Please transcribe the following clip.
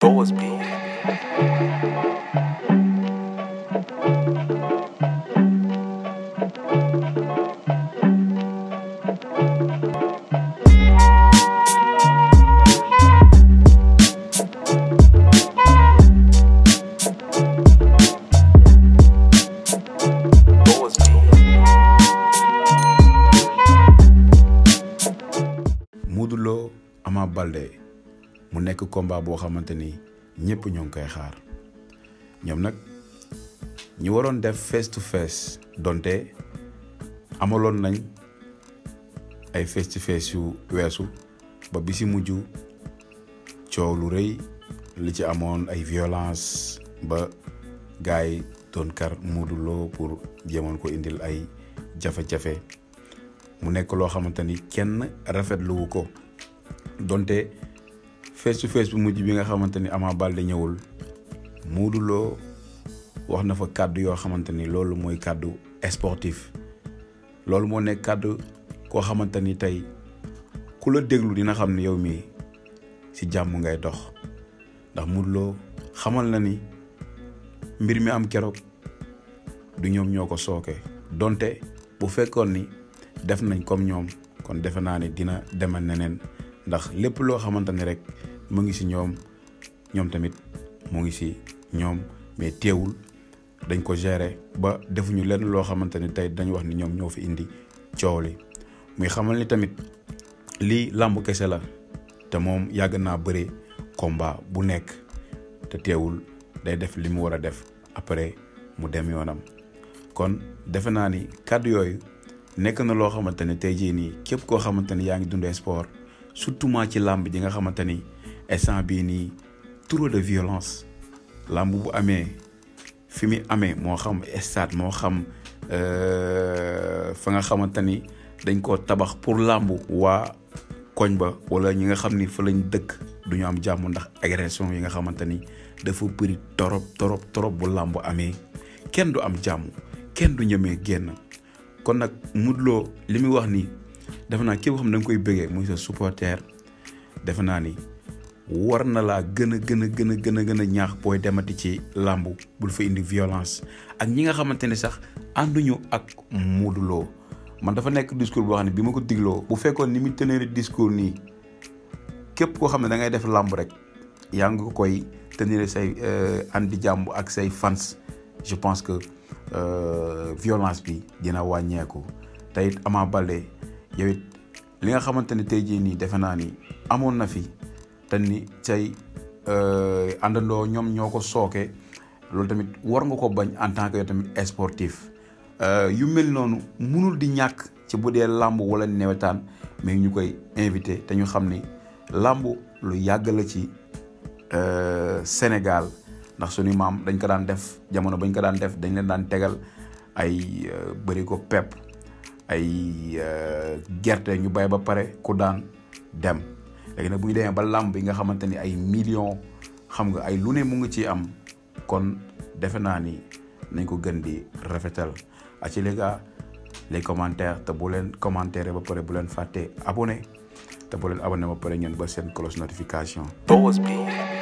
Boas Beat. Boas Beat. Modou Lo Ama Baldé mu nekk combat boo xamante ni ñëpp ñoo ngi koy xaar ñoom nag ñi waroon def face to face donte amaloon nañ ay face to face yu weesu ba bi si mujj coow lu rëy li ci amoon ay violence ba gars yi doon kar Modou Lo pour jéemoon ko indil ay jafe-jafe mu nekk loo xamante ni kenn rafetluwu ko donte face to face bu mujj bi nga xamante ni Ama Baldé ñëwul Modou Lo wax na fa kàddu yoo xamante ni loolu mooy kàddu sportif loolu moo nekk kàddu koo xamante ni tey ku la déglu dina xam ne yow mii ci jàmm ngay dox ndax Modou Lo xamal na ni mbir mi am keroog du ñoom ñoo ko sooke donte bu fekkoon ni def nañ comme ñoom kon defe naa ni dina demal neneen ndax lépp loo xamante ni rek mu ngi ci ñoom tamit mu ngi ci ñoom mais teewul dañ ko gérer ba defuñu lenn loo xamante ni tey dañu wax ni ñoom ñoo fi indi coow li muy xamal ni tamit lii làmb kese la te moom yàgg naa bëre combat bu nekk te teewul day def li mu war a def après mu dem yoonam kon defe naa ni kàddu yooyu nekk na loo xamante ne tey jii nii képp koo xamante ni yaa ngi dundee sport surtout maa ci làmb ji nga xamante ni instant bii nii trop de violence làmb bu amee fi mu amee moo xam stade moo xam fa nga xamante ni dañ koo tabax pour làmb waa koñ ba wala ñi nga xam ni fa lañ dëkk du ñu am jàmm ndax agression yi nga xamante ni dafa bëri torop bu làmb amee kenn du am jàmm kenn du ñemee génn kon nag Modou Lo li muy wax nii defe naa képp xam da nga koy bëggee muy sa supporter defe naa ni war na laa gën a ñaax booy demati ci làmb bul fa indi violence ak ñi nga xamante ne sax ànduñu ak Modou Lo man dafa nekk discours boo xam ne bi ma ko digloo bu fekkoon ni mu tenir discours nii képp koo xam ne da ngay def làmb rek yaa ngi koy tenir say andi jàmm ak say fans je pense que violence bi dina wàññeeku te it Ama Baldé yow it li nga xamante ne tey jii nii defe naa ni amoon na fi te ni say àndandoo ñoom ñoo ko sooke loolu tamit war nga ko bañ en tant que yow tamit sportif yu mel noonu munul di ñàkk ci bu dee làmb wala newetaan mais ñu koy invité te ñu xam ni làmb lu yàgg la ci Sénégal ndax suñu maam dañ ko daan def jamono bañ ko daan def dañ leen daan tegal ay bëri ko pepp ay gerte ñu bay ba pare ku daan dem léegi nag bu ñu demee ba làmb yi nga xamante ni ay millions xam nga ay lu ne mu ngi ciy am kon defe naa ni nañ ko gën di rafetal a ci les gars les commentaires te bu leen commentaire ba pare bu leen fàtte abonné te bu leen abonné ba pare ngeen ba seen cloche notification. Boas Beat.